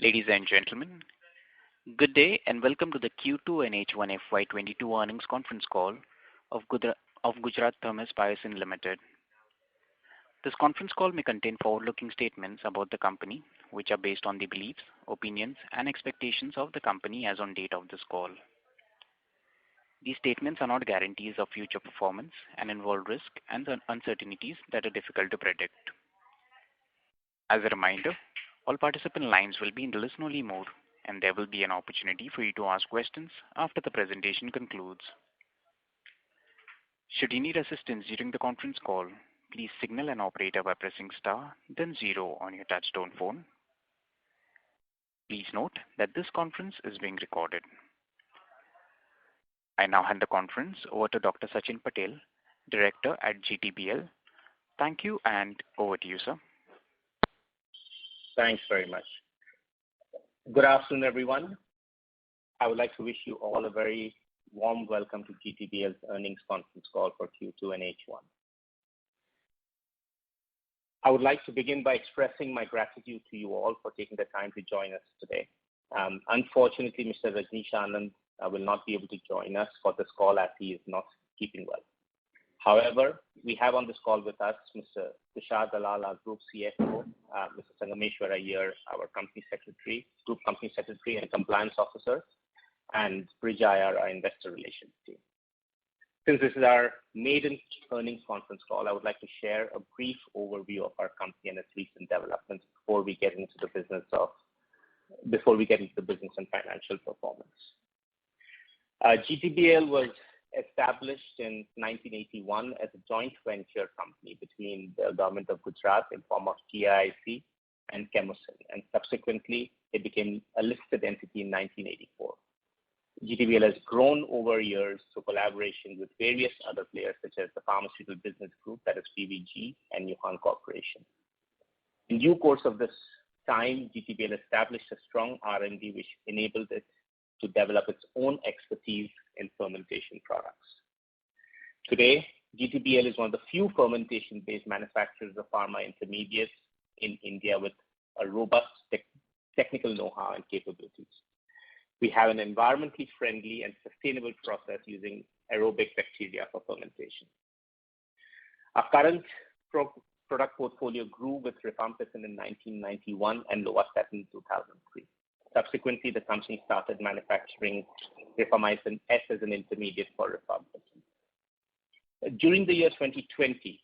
Ladies and gentlemen, good day and welcome to the Q2 and H1 FY22 earnings conference call of Gujarat Themis Biosyn Limited. This conference call may contain forward-looking statements about the company, which are based on the beliefs, opinions, and expectations of the company as on date of this call. These statements are not guarantees of future performance and involve risks and uncertainties that are difficult to predict. As a reminder, all participant lines will be in the listen-only mode, and there will be an opportunity for you to ask questions after the presentation concludes. Should you need assistance during the conference call, please signal an operator by pressing star, then 0 on your touchtone phone. Please note that this conference is being recorded. I now hand the conference over to Dr. Sachin Patel, Director at GTBL. Thank you, and over to you, sir. Thanks very much. Good afternoon, everyone. I would like to wish you all a very warm welcome to GTBL's earnings conference call for Q2 and H1. I would like to begin by expressing my gratitude to you all for taking the time to join us today. Unfortunately, Mr. Rajneesh Anand will not be able to join us for this call as he is not keeping well. However, we have on this call with us Mr. Tushar Dalal, our Group CFO, Mr. Sangameshwar Iyer, our Company Secretary, Group Company Secretary and Compliance Officer, and Bridge IR, our Investor Relations team. Since this is our maiden earnings conference call, I would like to share a brief overview of our company and its recent developments before we get into the business and financial performance. GTBL was established in 1981 as a joint venture company between the government of Gujarat in form of GIIC and Biosyn, and subsequently it became a listed entity in 1984. GTBL has grown over years through collaboration with various other players such as the Pharmaceutical Business Group, that is PBG, and Yuhan Corporation. In due course of this time, GTBL established a strong R&D which enabled it to develop its own expertise in fermentation products. Today, GTBL is one of the few fermentation-based manufacturers of pharma intermediates in India with a robust technical know-how and capabilities. We have an environmentally friendly and sustainable process using aerobic bacteria for fermentation. Our current product portfolio grew with rifampicin in 1991 and lovastatin in 2003. Subsequently, the company started manufacturing rifamycin S as an intermediate for rifampicin. During the year 2020,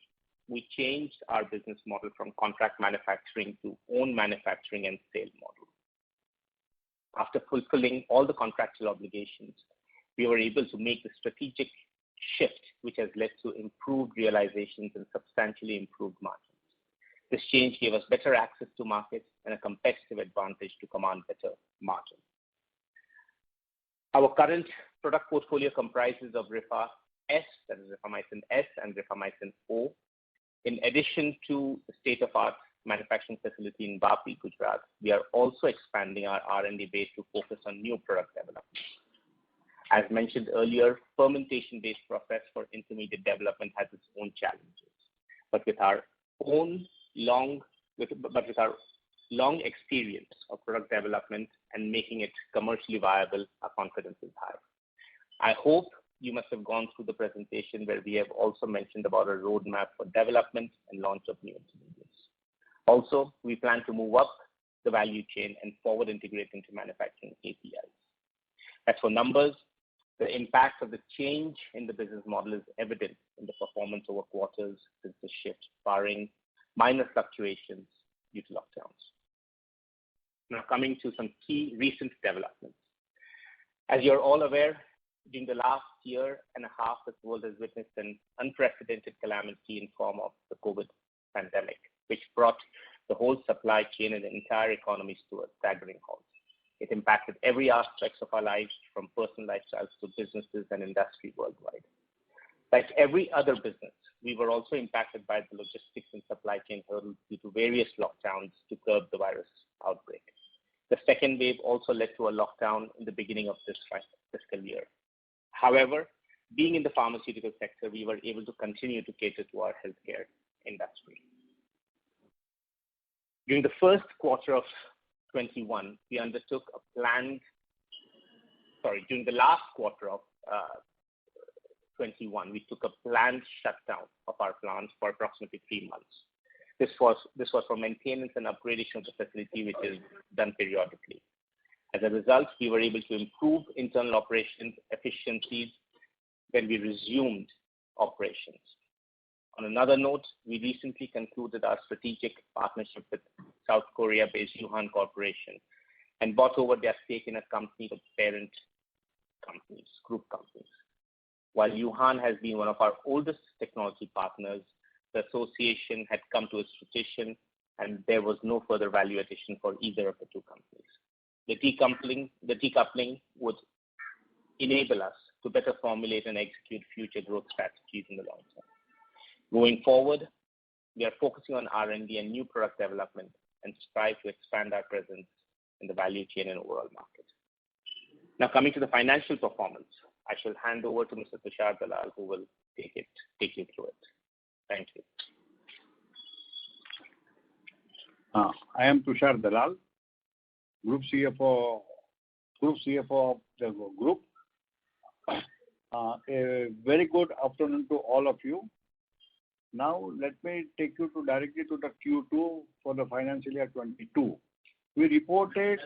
we changed our business model from contract manufacturing to own manufacturing and sale model. After fulfilling all the contractual obligations, we were able to make the strategic shift, which has led to improved realizations and substantially improved margins. This change gave us better access to markets and a competitive advantage to command better margins. Our current product portfolio comprises of Rifa S, that is rifamycin S, and rifamycin O. In addition to the state-of-art manufacturing facility in Vapi, Gujarat, we are also expanding our R&D base to focus on new product development. As mentioned earlier, fermentation-based process for intermediate development has its own challenges, but with our long experience of product development and making it commercially viable, our confidence is high. I hope you must have gone through the presentation where we have also mentioned about a roadmap for development and launch of new intermediates. Also, we plan to move up the value chain and forward integrate into manufacturing APIs. As for numbers, the impact of the change in the business model is evident in the performance over quarters since the shift, barring minor fluctuations due to lockdowns. Now coming to some key recent developments. As you're all aware, during the last year and a half, the world has witnessed an unprecedented calamity in form of the COVID pandemic, which brought the whole supply chain and the entire economies to a staggering halt. It impacted every aspect of our lives, from personal lifestyles to businesses and industry worldwide. Like every other business, we were also impacted by the logistics and supply chain hurdles due to various lockdowns to curb the virus outbreak. The second wave also led to a lockdown in the beginning of this fiscal year. However, being in the pharmaceutical sector, we were able to continue to cater to our healthcare industry. During the first quarter of 21, we undertook during the last quarter of 21, we took a planned shutdown of our plants for approximately 3 months. This was for maintenance and upgradation of the facility, which is done periodically. As a result, we were able to improve internal operations efficiencies when we resumed operations. On another note, we recently concluded our strategic partnership with South Korea-based Yuhan Corporation and bought over their stake in a company of parent companies, group companies. While Yuhan has been one of our oldest technology partners, the association had come to its fruition and there was no further value addition for either of the two companies. The decoupling would enable us to better formulate and execute future growth strategies in the long term. Going forward, we are focusing on R&D and new product development and strive to expand our presence in the value chain and overall market. Now, coming to the financial performance, I shall hand over to Mr. Tushar Dalal, who will take you through it. Thank you. I am Tushar Dalal, Group CFO of the group. A very good afternoon to all of you. Now, let me take you directly to the Q2 for the financial year 22. We reported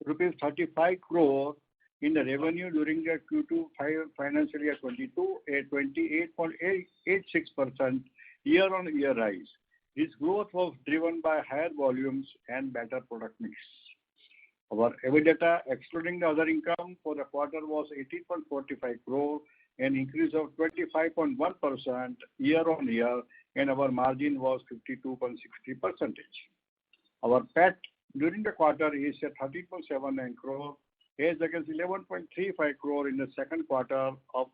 rupees 35 crore in the revenue during the Q2 financial year 22, a 28.86% year-on-year rise. This growth was driven by higher volumes and better product mix. Our EBITDA, excluding the other income for the quarter, was 18.45 crore, an increase of 25.1% year-on-year, and our margin was 52.60%. Our PAT during the quarter is at 13.79 crore, as against 11.35 crore in the second quarter of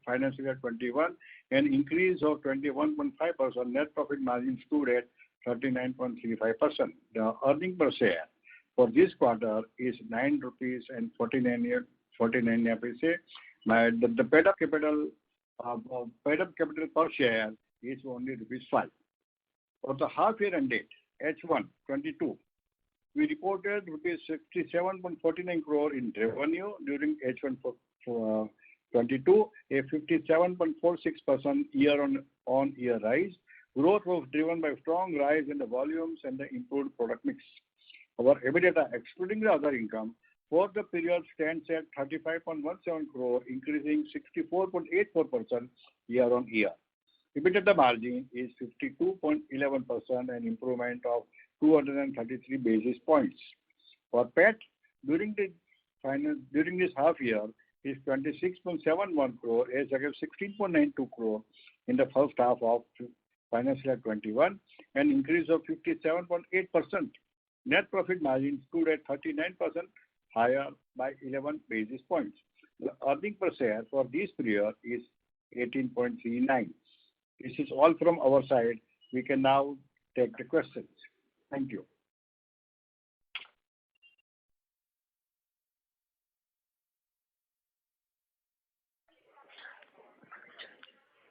financial year 21, an increase of 21.5%. Net profit margin stood at 39.35%. The earning per share for this quarter is 9 rupees and 49 paise. The paid-up capital per share is only rupees 5. For the half-year ended H1 22, we reported rupees 67.49 crore in revenue during H1 22, a 57.46% year-on-year rise. Growth was driven by strong rise in the volumes and the improved product mix. Our EBITDA, excluding the other income, for the period stands at 35.17 crore, increasing 64.84% year-on-year. EBITDA margin is 52.11%, an improvement of 233 basis points. For PAT, during this half year, is 26.71 crore, as against 16.92 crore in the first half of financial year 21, an increase of 57.8%. Net profit margin stood at 39%, higher by 11 basis points. The earning per share for this period is 18.39. This is all from our side. We can now take the questions. Thank you.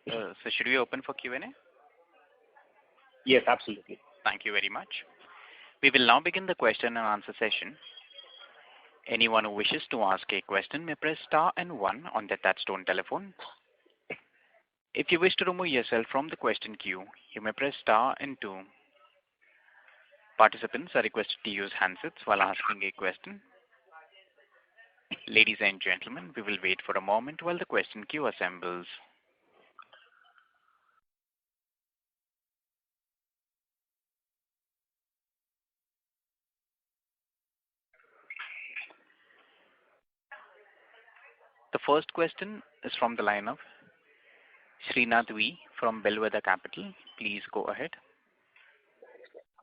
So should we open for Q&A? Yes, absolutely. Thank you very much. We will now begin the question and answer session. Anyone who wishes to ask a question may press star and 1 on their touchtone telephone. If you wish to remove yourself from the question queue, you may press star and 2. Participants are requested to use handsets while asking a question. Ladies and gentlemen, we will wait for a moment while the question queue assembles. The first question is from the line of Srinath V from Bellwether Capital. Please go ahead.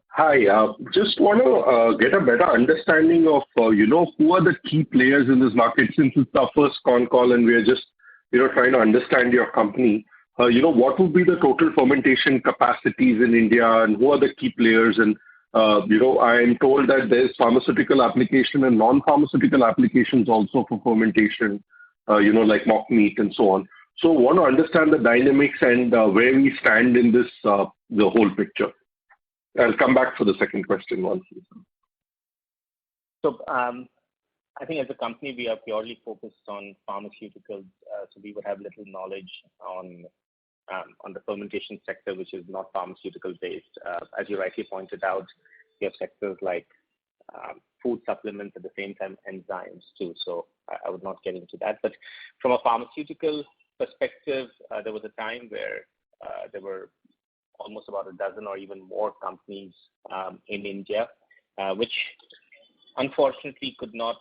Hi, just want to get a better understanding of, who are the key players in this market, since it's our first Concall and we are just, trying to understand your company. What would be the total fermentation capacities in India and who are the key players? And, I am told that there's pharmaceutical application and non-pharmaceutical applications also for fermentation, like mock meat and so on. So want to understand the dynamics and where we stand in this, the whole picture. I'll come back for the second question once. So I think as a company, we are purely focused on pharmaceuticals, so we would have little knowledge on the fermentation sector, which is not pharmaceutical based. As you rightly pointed out, we have sectors like food supplements, at the same time enzymes too. So I would not get into that. But from a pharmaceutical perspective, there was a time where there were almost about a dozen or even more companies in India, which unfortunately could not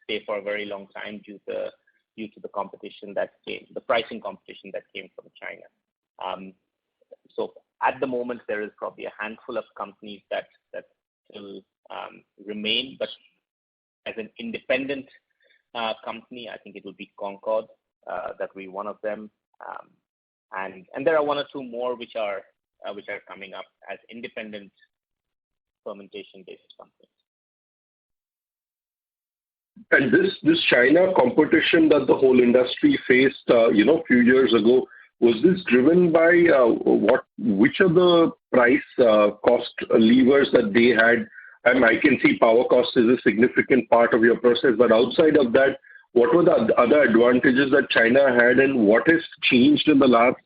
stay for a very long time due to the competition that came, the pricing competition that came from China. So at the moment, there is probably a handful of companies that still remain, but as an independent company, I think it would be Concall, that will be one of them, and there are one or two more which are coming up as independent fermentation-based companies. And this China competition that the whole industry faced, a few years ago, was this driven by which of the price cost levers that they had? And I can see power cost is a significant part of your process, but outside of that, what were the other advantages that China had, and what has changed in the last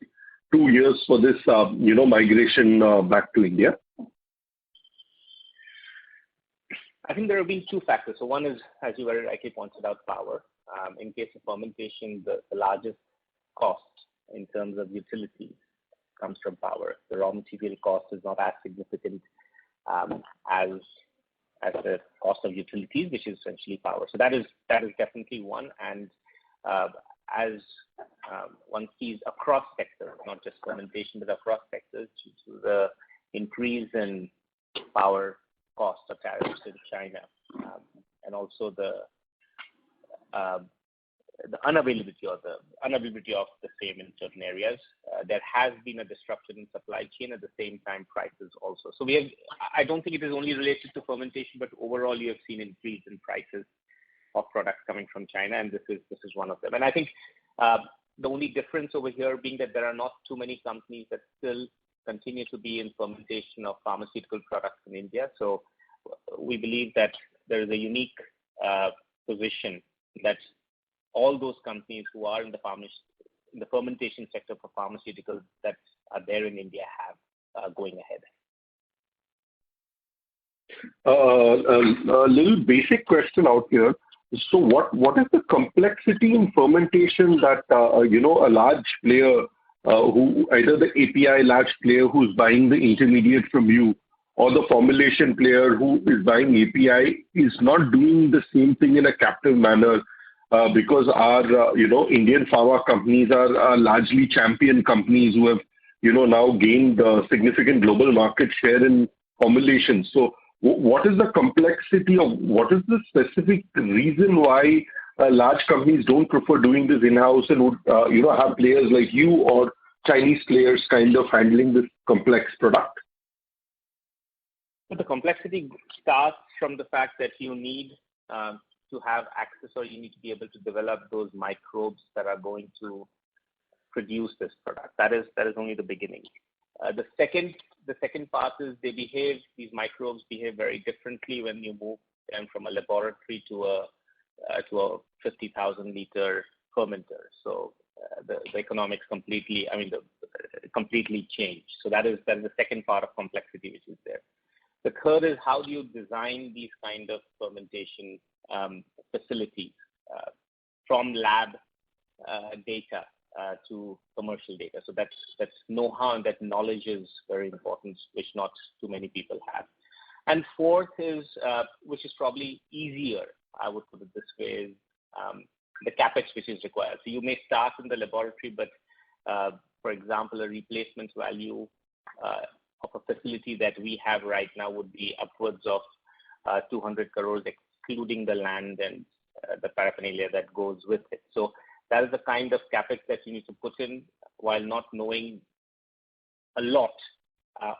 2 years for this, migration back to India? I think there have been two factors. So one is, as you very rightly pointed out, power. In case of fermentation, the largest cost in terms of utilities comes from power. The raw material cost is not as significant as the cost of utilities, which is essentially power. So that is definitely one. And as one sees across sectors, not just fermentation, but across sectors, due to the increase in power costs of tariffs in China, and also the unavailability of the same in certain areas, there has been a disruption in supply chain. At the same time, prices also. So I don't think it is only related to fermentation, but overall you have seen increase in prices of products coming from China, and this is one of them. And I think the only difference over here being that there are not too many companies that still continue to be in fermentation of pharmaceutical products in India. So we believe that there is a unique position that all those companies who are in the fermentation sector for pharmaceuticals that are there in India have going ahead. A little basic question out here. So what is the complexity in fermentation that a large player who either the API large player who's buying the intermediate from you, or the formulation player who is buying API is not doing the same thing in a captive manner, because our Indian pharma companies are largely champion companies who have now gained significant global market share in formulation. So what is the complexity of what is the specific reason why large companies don't prefer doing this in-house and would have players like you or Chinese players kind of handling this complex product? But the complexity starts from the fact that you need to have access, or you need to be able to develop those microbes that are going to produce this product. That is only the beginning. The second part is these microbes behave very differently when you move them from a laboratory to a 50,000 liter fermenter. So the economics completely change. So that is the second part of complexity which is there. The third is how do you design these kind of fermentation facilities from lab data to commercial data. So that's know-how, and that knowledge is very important, which not too many people have. And fourth is, which is probably easier, I would put it this way, is the capex which is required. So you may start in the laboratory, but for example, a replacement value of a facility that we have right now would be upwards of 200 crores, excluding the land and the paraphernalia that goes with it. So that is the kind of capex that you need to put in while not knowing a lot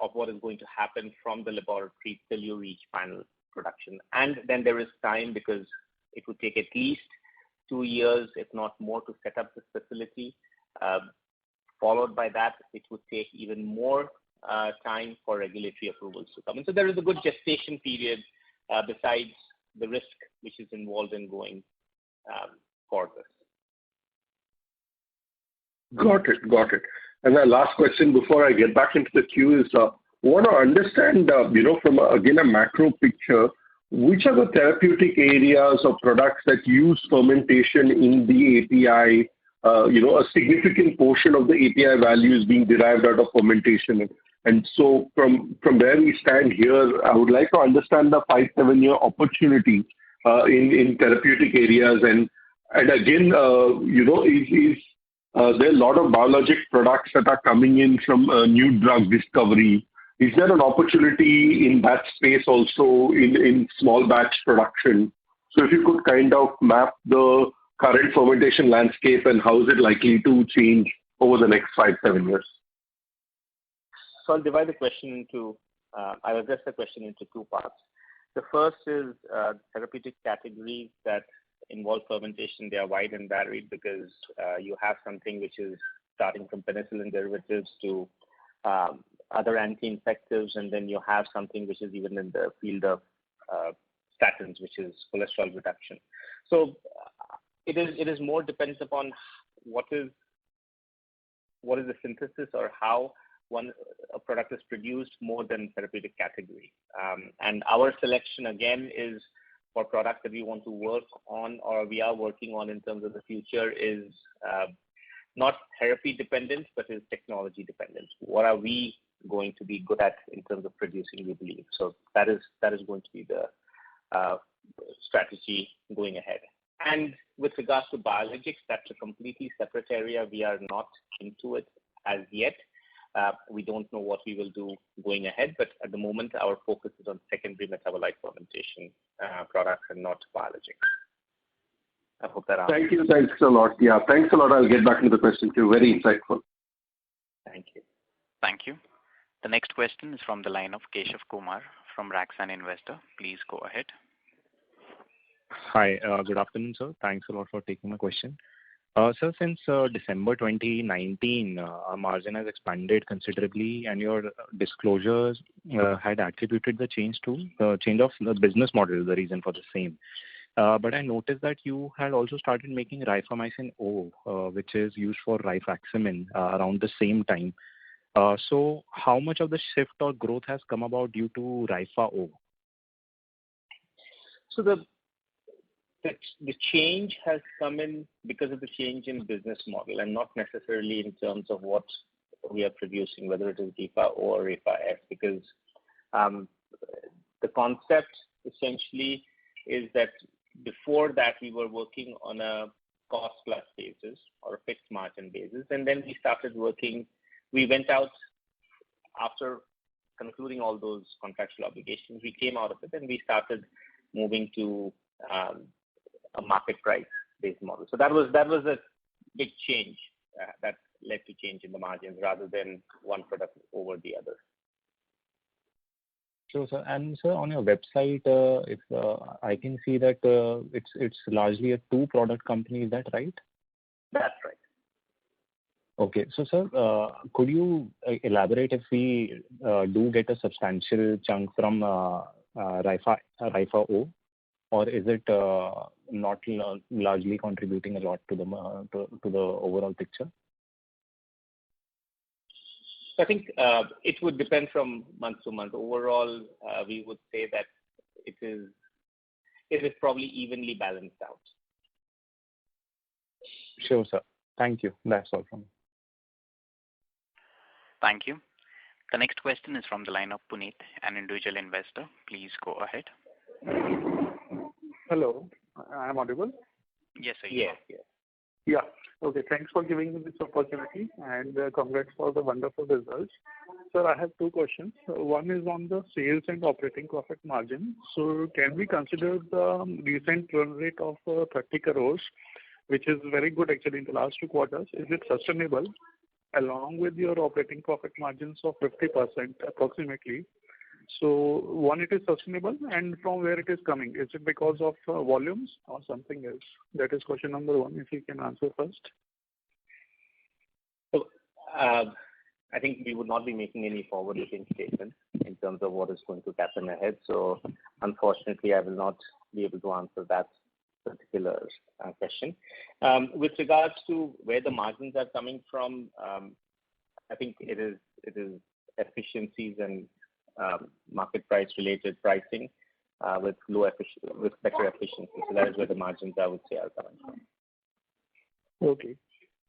of what is going to happen from the laboratory till you reach final production. And then there is time, because it would take at least 2 years, if not more, to set up this facility. Followed by that, it would take even more time for regulatory approvals to come in. So there is a good gestation period besides the risk which is involved in going for this. Got it. Got it. And the last question before I get back into the queue is, I want to understand, from again a macro picture, which are the therapeutic areas or products that use fermentation in the API? A significant portion of the API value is being derived out of fermentation. And so from where we stand here, I would like to understand the 5-7 year opportunity in therapeutic areas. And again, is there are a lot of biologic products that are coming in from new drug discovery. Is there an opportunity in that space also in small batch production? So if you could kind of map the current fermentation landscape and how is it likely to change over the next 5-7 years? So I'll divide the question into, I'll address the question into two parts. The first is therapeutic categories that involve fermentation. They are wide and varied because you have something which is starting from penicillin derivatives to other anti-infectives, and then you have something which is even in the field of statins, which is cholesterol reduction. So it is more dependent upon what is the synthesis or how a product is produced more than therapeutic category. And our selection again is for products that we want to work on or we are working on in terms of the future is not therapy dependent, but is technology dependent. What are we going to be good at in terms of producing, we believe. So that is going to be the strategy going ahead. And with regards to biologics, that's a completely separate area. We are not into it as yet. We don't know what we will do going ahead, but at the moment, our focus is on secondary metabolite fermentation products and not biologics. I hope that answers. Thank you. Thanks a lot. Yeah, thanks a lot. I'll get back into the question too. Very insightful. Thank you. Thank you. The next question is from the line of Keshav Kumar from Raxan Investor. Please go ahead. Hi, good afternoon, sir. Thanks a lot for taking my question. Sir, since December 2019, our margin has expanded considerably, and your disclosures had attributed the change to the change of the business model, the reason for the same. But I noticed that you had also started making rifamycin O, which is used for rifaximin, around the same time. So how much of the shift or growth has come about due to Rifa O? So the change has come in because of the change in business model and not necessarily in terms of what we are producing, whether it is Rifa O or Rifa S, because the concept essentially is that before that we were working on a cost plus basis or a fixed margin basis, and then we went out after concluding all those contractual obligations, we came out of it and we started moving to a market price based model. So that was a big change that led to change in the margins rather than one product over the other. Sure, sir. And sir, on your website, if I can see that it's largely a 2-product company. Is that right? That's right. Okay. So, sir, could you elaborate if we do get a substantial chunk from Rifa O, or is it not largely contributing a lot to the overall picture? I think it would depend from month to month. Overall, we would say that it is probably evenly balanced out. Sure, sir. Thank you. That's all from me. Thank you. The next question is from the line of Puneet, an individual investor. Please go ahead. Hello, I am audible? Yes, sir. Yes. Yeah. Okay. Thanks for giving me this opportunity and congrats for the wonderful results. Sir, I have 2 questions. One is on the sales and operating profit margin. So can we consider the recent run rate of 30 crores, which is very good actually in the last 2 quarters? Is it sustainable along with your operating profit margins of 50% approximately? So one, it is sustainable, and from where it is coming? Is it because of volumes or something else? That is question number 1, if you can answer first. So I think we would not be making any forward-looking statements in terms of what is going to happen ahead. So unfortunately, I will not be able to answer that particular question. With regards to where the margins are coming from, I think it is efficiencies and market price related pricing with better efficiency. So that is where the margins, I would say, are coming from. Okay.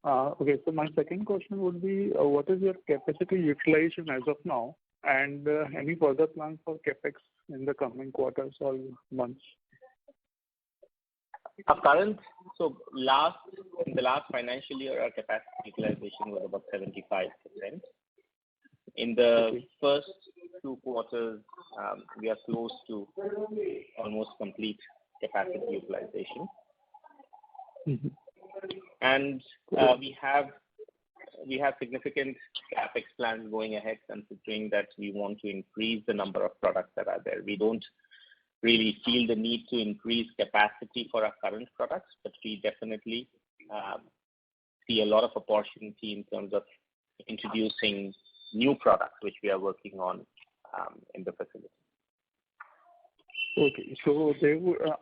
Okay. So my second question would be, what is your capacity utilization as of now, and any further plans for capex in the coming quarters or months? In the last financial year, our capacity utilization was about 75%. In the first 2 quarters, we are close to almost complete capacity utilization. Mm-hmm. And we have significant capex plans going ahead, considering that we want to increase the number of products that are there. We don't really feel the need to increase capacity for our current products, but we definitely see a lot of opportunity in terms of introducing new products, which we are working on in the facility. Okay. So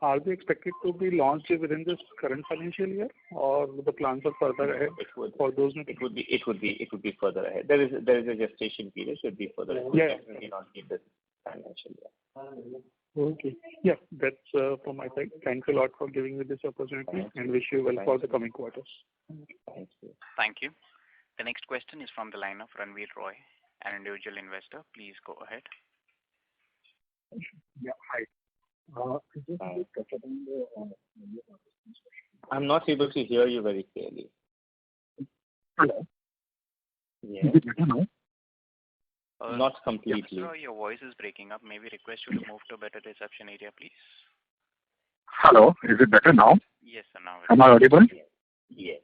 are they expected to be launched within this current financial year, or the plans are further ahead for those? It would be further ahead. There is a gestation period, so it would be further ahead. Yeah. Definitely not in this financial year. Okay. Yeah, that's from my side. Thanks a lot for giving me this opportunity, and wish you well for the coming quarters. Thank you. Thank you. The next question is from the line of Ranveer Roy, an individual investor. Please go ahead. Yeah, hi. I'm not able to hear you very clearly. Hello. Yeah. Is it better now? Not completely. Sir, your voice is breaking up. May we request you to move to a better reception area, please? Hello. Is it better now? Yes, sir. Now Am I audible? Yes.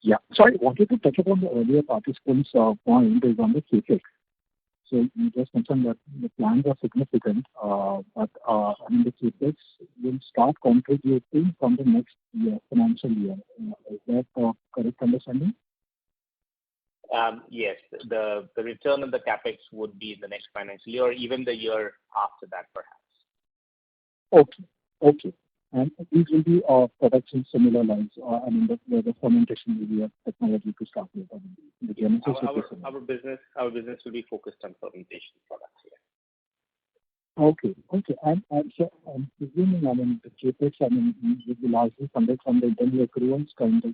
Yeah. So I wanted to touch upon the earlier participant's point is on the capex. So you just mentioned that the plans are significant, but the capex will start contributing from the next year, financial year. Is that correct understanding? Yes. The return on the capex would be in the next financial year, or even the year after that, perhaps. Okay. And these will be products in similar lines. The fermentation will be a technology to start with. The genesis our business will be focused on fermentation products. Yeah. Okay. And so I'm presuming, the capex, will be largely funded from the internal accruals, kind of.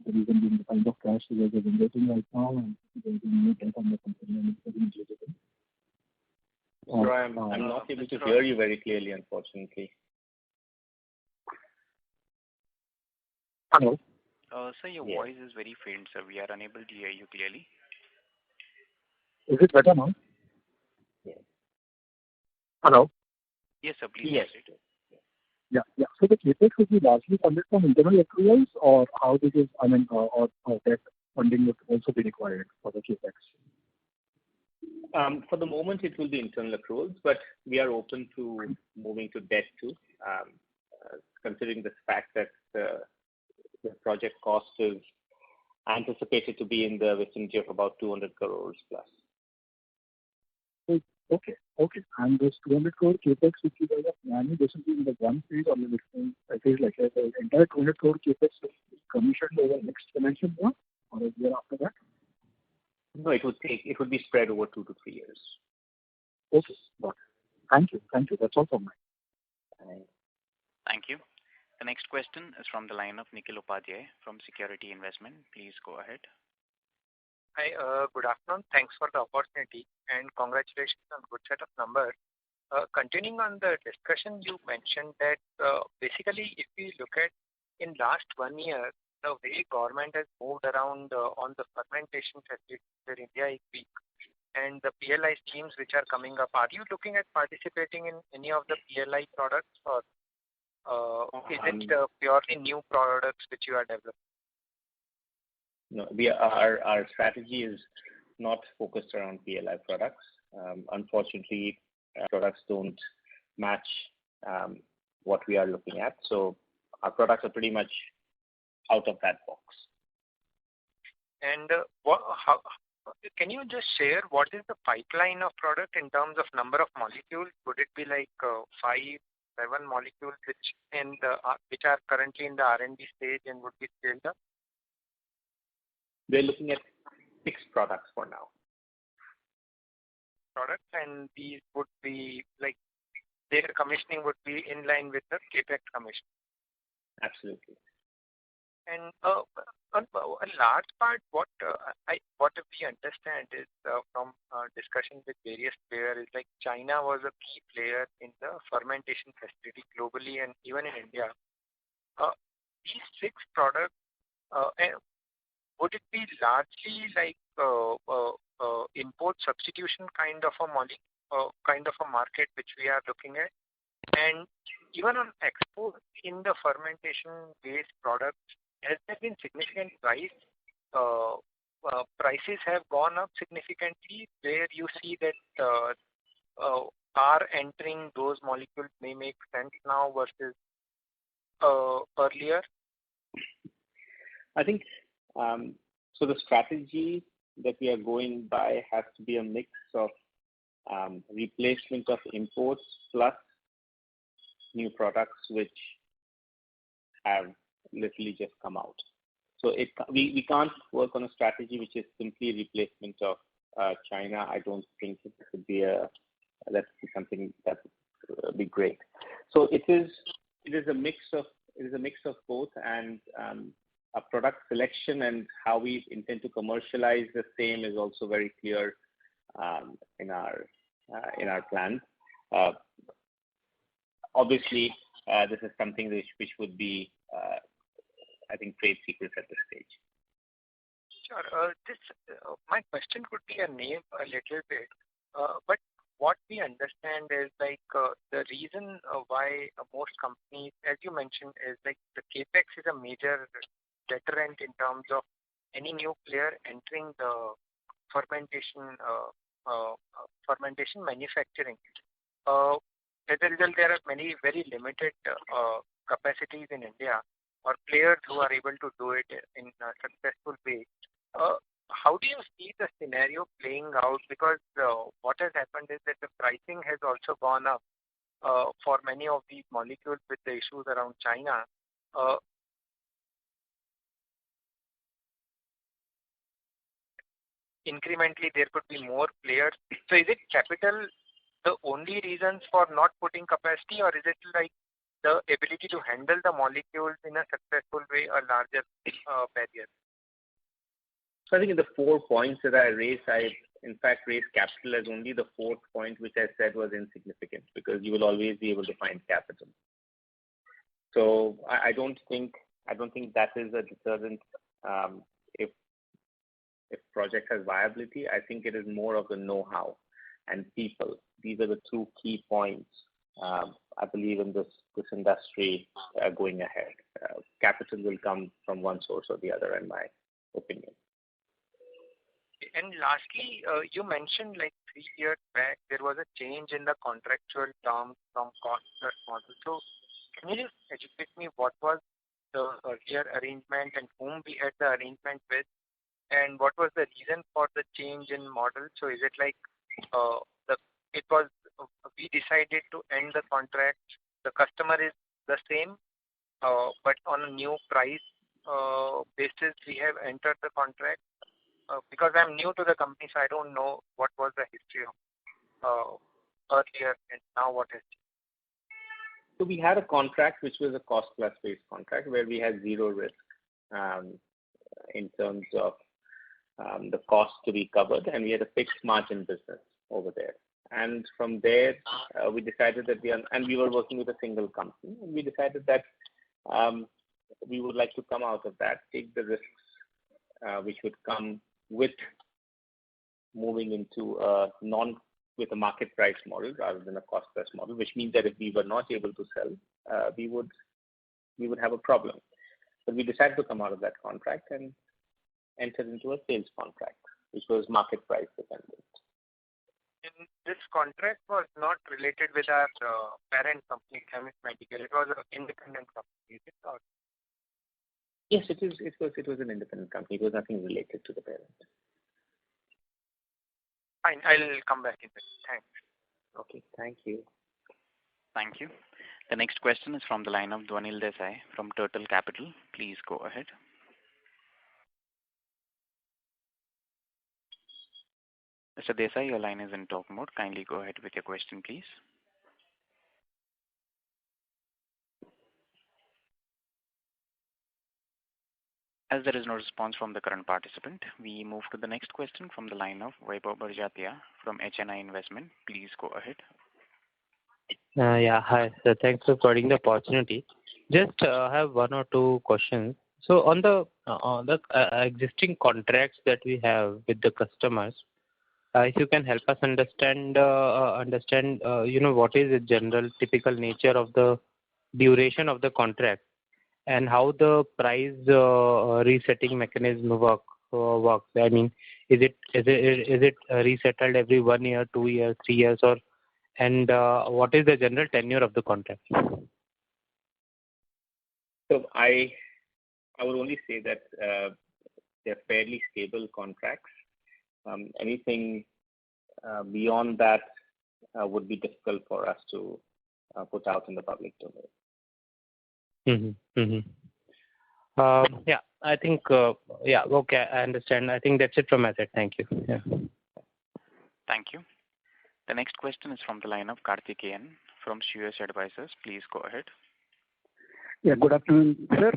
The reason being the kind of cash you guys are generating right now, and there is no debt on the company, and it's very legitimate. So I'm not able to hear you very clearly, unfortunately. Hello. Sir, your voice is very faint, sir. We are unable to hear you clearly. Is it better now? Yes. Hello. Yes, sir. Please. Yes. Yeah. So the capex will be largely funded from internal accruals, or how this is, or debt funding would also be required for the capex? For the moment, it will be internal accruals, but we are open to moving to debt too, considering the fact that the project cost is anticipated to be in the vicinity of about 200 crores plus. Okay. And this 200 crore capex which you guys are planning, this will be in the one phase, or I feel like the entire 200 crore capex will be commissioned over next financial year or a year after that? No, it would be spread over 2 to 3 years. Okay. Got it. Thank you. That's all from me. Thank you. The next question is from the line of Nikhil Upadhyay from Security Investment. Please go ahead. Hi, good afternoon. Thanks for the opportunity, and congratulations on good set of numbers. Continuing on the discussion, you mentioned that basically if we look at in last 1 year, the way government has moved around on the fermentation facilities where India is weak, and the PLI schemes which are coming up, are you looking at participating in any of the PLI products, or is it purely new products which you are developing? No, our strategy is not focused around PLI products. Unfortunately, products don't match what we are looking at. So our products are pretty much out of that box. And can you just share what is the pipeline of product in terms of number of molecules? Would it be like 5, 7 molecules which are currently in the R&D stage and would be scaled up? We're looking at 6 products for now. Products, and these would be like their commissioning would be in line with the CapEx commission. Absolutely. And a large part, what we understand is from discussion with various players is like China was a key player in the fermentation facility globally and even in India. These 6 products, would it be largely like import substitution kind of a market which we are looking at? And even on export in the fermentation-based products, has there been significant prices have gone up significantly where you see that are entering those molecules may make sense now versus earlier? I think so. The strategy that we are going by has to be a mix of replacement of imports plus new products which have literally just come out. So we can't work on a strategy which is simply replacement of China. I don't think it could be something that would be great. So it is a mix of both, and our product selection and how we intend to commercialize the same is also very clear in our plans. Obviously, this is something which would be, I think, trade secrets at this stage. Sure. My question could be a little bit, but what we understand is like the reason why most companies, as you mentioned, is like the capex is a major deterrent in terms of any new player entering the fermentation manufacturing. As a result, there are many very limited capacities in India or players who are able to do it in a successful way. How do you see the scenario playing out? Because what has happened is that the pricing has also gone up for many of these molecules with the issues around China. Incrementally, there could be more players. So is it capital the only reasons for not putting capacity, or is it like the ability to handle the molecules in a successful way a larger barrier? So I think in the 4 points that I raised, I in fact raised capital as only the 4th point, which I said was insignificant, because you will always be able to find capital. So I don't think that is a deterrent if project has viability. I think it is more of the know-how and people. These are the 2 key points I believe in this industry going ahead. Capital will come from one source or the other, in my opinion. And lastly, you mentioned like 3 years back there was a change in the contractual terms from cost plus model. So can you just educate me what was the earlier arrangement and whom we had the arrangement with, and what was the reason for the change in model? So is it like we decided to end the contract, the customer is the same, but on a new price basis we have entered the contract? Because I'm new to the company, so I don't know what was the history of earlier and now what is changed. So we had a contract which was a cost plus based contract where we had zero risk in terms of the cost to be covered, and we had a fixed margin business over there. And from there, we decided that we were working with a single company, and we decided that we would like to come out of that, take the risks which would come with moving into with a market price model rather than a cost plus model, which means that if we were not able to sell, we would have a problem. But we decided to come out of that contract and enter into a sales contract, which was market price dependent. And this contract was not related with our parent company, Themis Medical. It was an independent company, is it? Or? Yes, it is. It was an independent company. It was nothing related to the parent. Fine. I'll come back in a bit. Thanks. Okay. Thank you. Thank you. The next question is from the line of Dwanil Desai from Turtle Capital. Please go ahead. Mr. Desai, your line is in talk mode. Kindly go ahead with your question, please. As there is no response from the current participant, we move to the next question from the line of Vaibhav Barjatia from HNI Investment. Please go ahead. Yeah, hi. So thanks for providing the opportunity. Just have one or two questions. So on the existing contracts that we have with the customers, if you can help us understand, what is the general typical nature of the duration of the contract and how the price resetting mechanism works. I mean, is it resettled every 1 year, 2 years, 3 years, and what is the general tenure of the contract? So I would only say that they're fairly stable contracts. Anything beyond that would be difficult for us to put out in the public domain. Yeah, I think, okay, I understand. I think that's it from my side. Thank you. Yeah. Thank you. The next question is from the line of Karthikeyan from Shreyas Advisors. Please go ahead. Yeah, good afternoon, sir.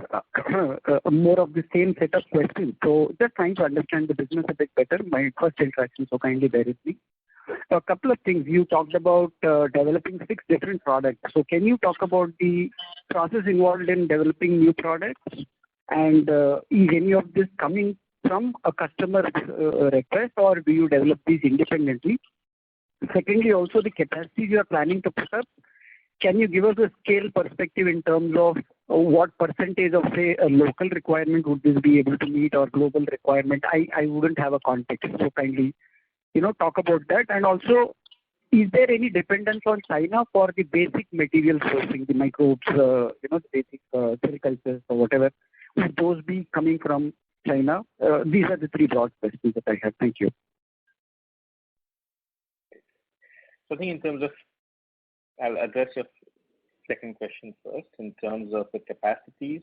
More of the same set of questions. So just trying to understand the business a bit better. My first interaction, so kindly bear with me. A couple of things. You talked about developing 6 different products. So can you talk about the process involved in developing new products? And is any of this coming from a customer's request, or do you develop these independently? Secondly, also the capacity you are planning to put up. Can you give us a scale perspective in terms of what percentage of, say, a local requirement would this be able to meet or global requirement? I wouldn't have a context. So kindly, talk about that. And also, is there any dependence on China for the basic material sourcing, the microbes, the basic cell cultures or whatever? Would those be coming from China? These are the 3 broad questions that I have. Thank you. So I think in terms of, I'll address your second question first. In terms of the capacities,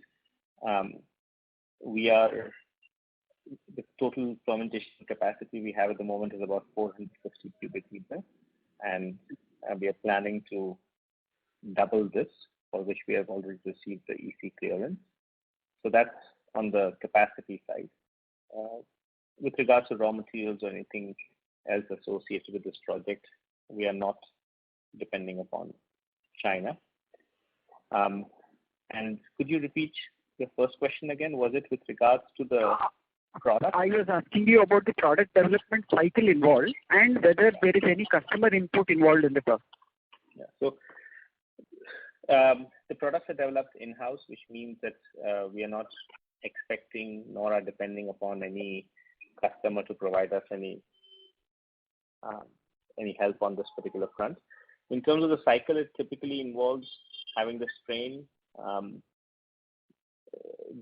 the total fermentation capacity we have at the moment is about 450 cubic meters, and we are planning to double this, for which we have already received the EC clearance. So that's on the capacity side. With regards to raw materials or anything else associated with this project, we are not depending upon China. And could you repeat your first question again? Was it with regards to the product? I was asking you about the product development cycle involved and whether there is any customer input involved in the process. Yeah. So the products are developed in-house, which means that we are not expecting nor are depending upon any customer to provide us any help on this particular front. In terms of the cycle, it typically involves having the strain,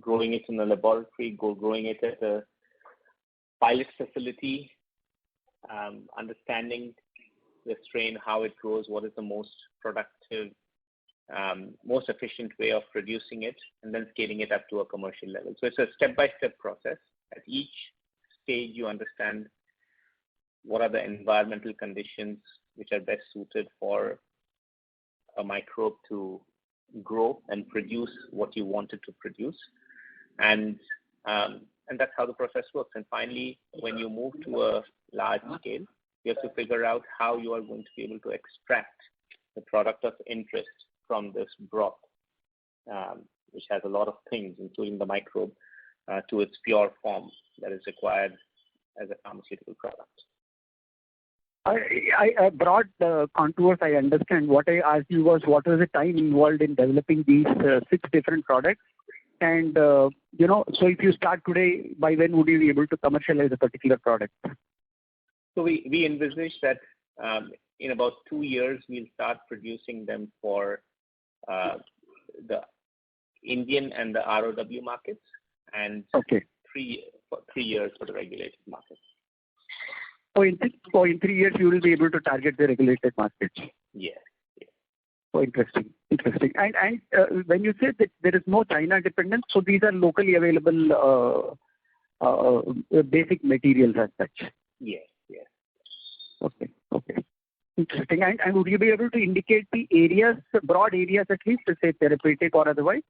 growing it in a laboratory, growing it at a pilot facility, understanding the strain, how it grows, what is the most productive, most efficient way of producing it, and then scaling it up to a commercial level. So it's a step-by-step process. At each stage, you understand what are the environmental conditions which are best suited for a microbe to grow and produce what you want it to produce. And that's how the process works. And finally, when you move to a large scale, you have to figure out how you are going to be able to extract the product of interest from this broth, which has a lot of things, including the microbe, to its pure form that is required as a pharmaceutical product. I broad contours, I understand. What I asked you was what was the time involved in developing these 6 different products? And, so if you start today, by when would you be able to commercialize a particular product? So we envisage that in about 2 years, we'll start producing them for the Indian and the ROW markets, and 3 years for the regulated markets. in 3 years you will be able to target the regulated markets. Yes. Oh, interesting. And when you say that there is no China dependence, so these are locally available basic materials as such. Yes. Okay. Interesting. And would you be able to indicate the areas, broad areas at least, to say therapeutic or otherwise?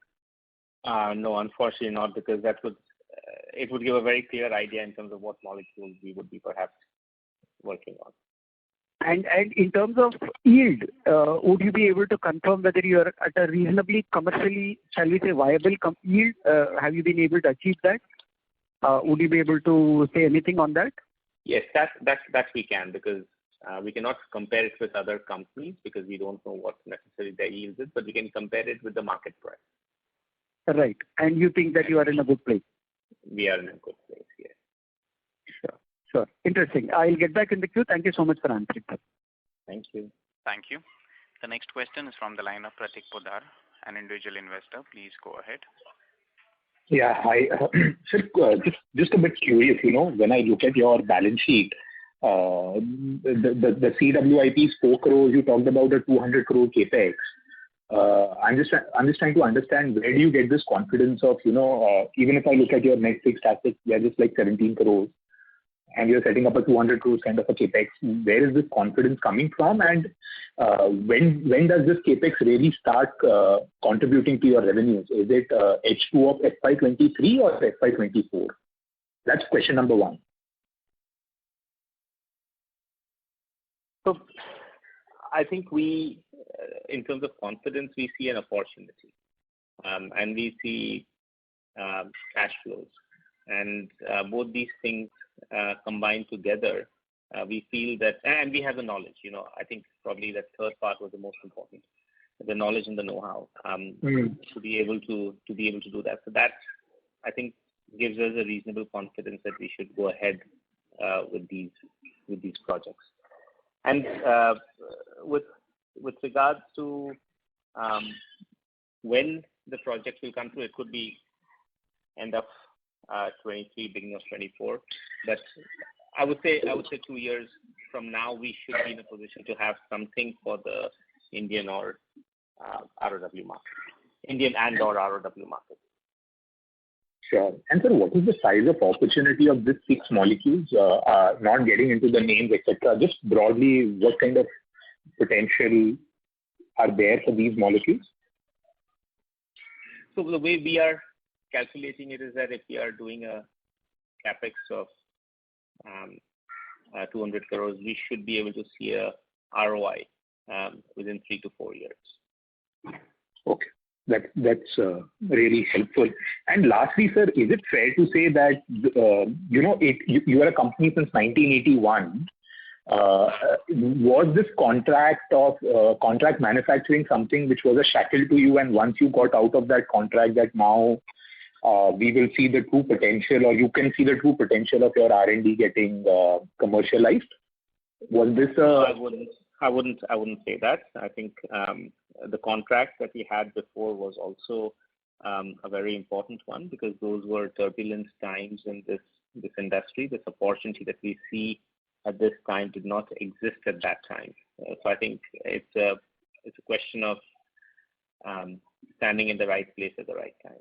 No, unfortunately not, because it would give a very clear idea in terms of what molecules we would be perhaps working on. And in terms of yield, would you be able to confirm whether you are at a reasonably commercially, shall we say, viable yield? Have you been able to achieve that? Would you be able to say anything on that? Yes, that we can, because we cannot compare it with other companies because we don't know what necessarily their yield is, but we can compare it with the market price. Right. And you think that you are in a good place? We are in a good place, yes. Sure. Interesting. I'll get back in the queue. Thank you so much for answering that. Thank you. Thank you. The next question is from the line of Pratik Podar, an individual investor. Please go ahead. Yeah, hi. Sir, just a bit curious, when I look at your balance sheet, the CWIP is 4 crores, you talked about a 200 crore capex. I'm just trying to understand, where do you get this confidence of, even if I look at your net fixed assets, they're just like 17 crores, and you're setting up a 200 crores kind of a capex. Where is this confidence coming from, and when does this capex really start contributing to your revenues? Is it H2 of FY23 or FY24? That's question number one. So I think we, in terms of confidence, we see an opportunity, and we see cash flows, and both these things combined together, we feel that, and we have the knowledge. I think probably that third part was the most important, the knowledge and the know-how to be able to do that. So that, I think, gives us a reasonable confidence that we should go ahead with these projects. And with regards to when the project will come through, it could be end of 23, beginning of 24. But I would say 2 years from now, we should be in a position to have something for the Indian or ROW market, Indian and or ROW market. Sure. And sir, what is the size of opportunity of these 6 molecules? Not getting into the names, etc. Just broadly, what kind of potential are there for these molecules? So the way we are calculating it is that if we are doing a capex of 200 crores, we should be able to see a ROI within 3 to 4 years. Okay. That's really helpful. And lastly, sir, is it fair to say that you are a company since 1981? Was this contract manufacturing something which was a shackle to you, and once you got out of that contract, that now we will see the true potential, or you can see the true potential of your R&D getting commercialized? Was this I wouldn't say that. I think the contract that we had before was also a very important one, because those were turbulent times in this industry. This opportunity that we see at this time did not exist at that time. So I think it's a question of standing in the right place at the right time.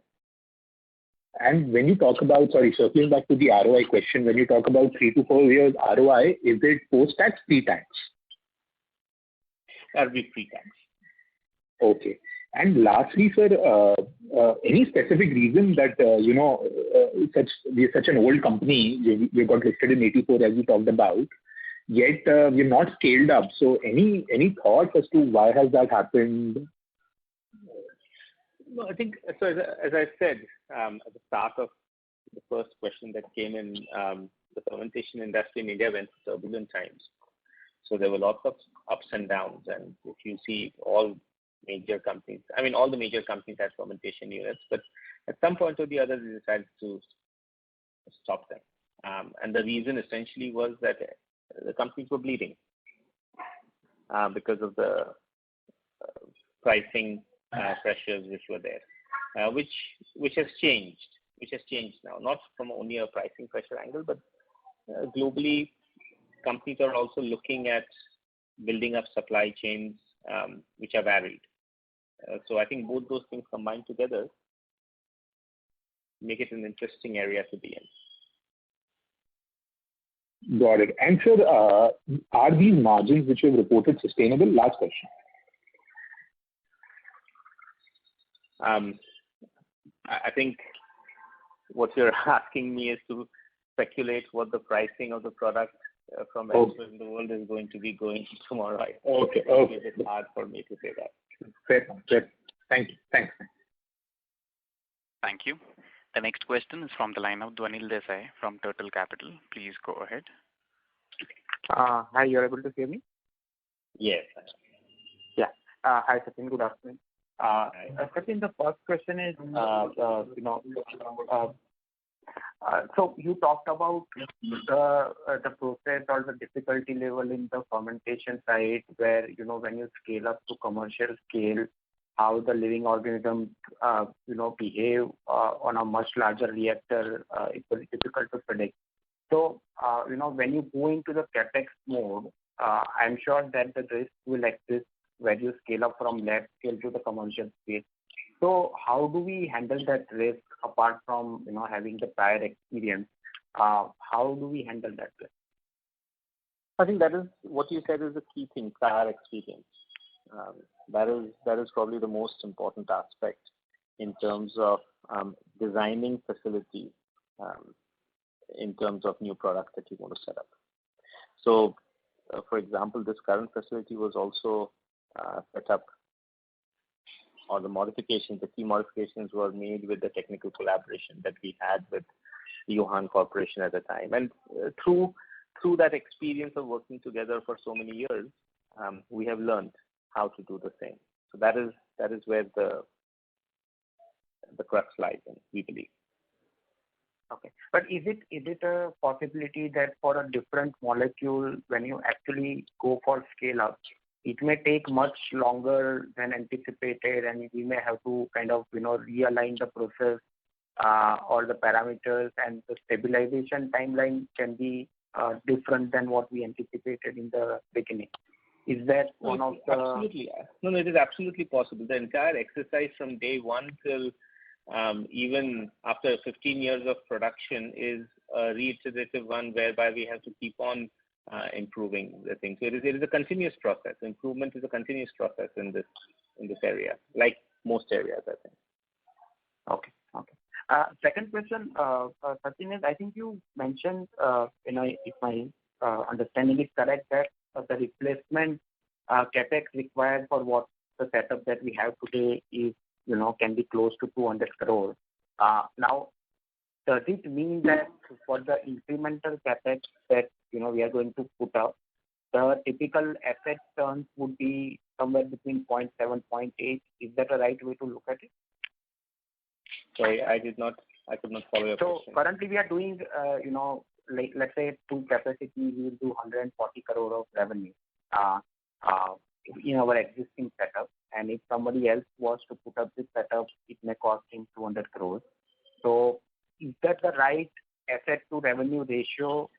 And when you talk about, circling back to the ROI question, when you talk about 3 to 4 years ROI, is it post-tax, pre-tax? That'll be pre-tax. Okay. And lastly, sir, any specific reason that, we're such an old company, we got listed in 84 as we talked about, yet we're not scaled up. So any thoughts as to why has that happened? No, I think, so as I said at the start of the first question that came in, the fermentation industry in India went through turbulent times. So there were lots of ups and downs, and if you see all the major companies had fermentation units, but at some point or the other they decided to stop them. And the reason essentially was that the companies were bleeding because of the pricing pressures which were there, which has changed now, not from only a pricing pressure angle, but globally companies are also looking at building up supply chains which are varied. So I think both those things combined together make it an interesting area to be in. Got it. And sir, are these margins which you have reported sustainable? Last question. I think what you're asking me is to speculate what the pricing of the product from elsewhere in the world is going to be going tomorrow. Okay. It's hard for me to say that. Fair. Thank you. Thanks. Thank you. The next question is from the line of Dwanil Desai from Turtle Capital. Please go ahead. Hi, you're able to hear me? Yes. Yeah. Hi, Sachin. Good afternoon. Sachin, the first question is, so you talked about the process or the difficulty level in the fermentation side, where when you scale up to commercial scale, how the living organisms behave on a much larger reactor. It's very difficult to predict. So when you go into the capex mode, I'm sure that the risk will exist when you scale up from lab scale to the commercial scale. So how do we handle that risk apart from having the prior experience? How do we handle that risk? I think that is what you said is the key thing, prior experience. That is probably the most important aspect in terms of designing facilities in terms of new products that you want to set up. So, for example, this current facility was also set up, or the key modifications were made with the technical collaboration that we had with the Johan Corporation at the time. And through that experience of working together for so many years, we have learned how to do the same. So that is where the crux lies in, we believe. Okay. But is it a possibility that for a different molecule, when you actually go for scale up, it may take much longer than anticipated, and we may have to kind of realign the process or the parameters, and the stabilization timeline can be different than what we anticipated in the beginning? Is that one of the... Absolutely. No, it is absolutely possible. The entire exercise from day one till even after 15 years of production is a reiterative one, whereby we have to keep on improving the thing. So it is a continuous process. Improvement is a continuous process in this area, like most areas, I think. Okay. Second question, Sachin, is I think you mentioned, if my understanding is correct, that the replacement capex required for what the setup that we have today is, can be close to 200 crore. Now, does it mean that for the incremental capex that we are going to put up, the typical asset turns would be somewhere between 0.7, 0.8? Is that a right way to look at it? Sorry, I could not follow your question. So currently we are doing, like let's say 2 capacities, we will do 140 crore of revenue in our existing setup. And if somebody else was to put up this setup, it may cost him 200 crores. So is that the right asset to revenue ratio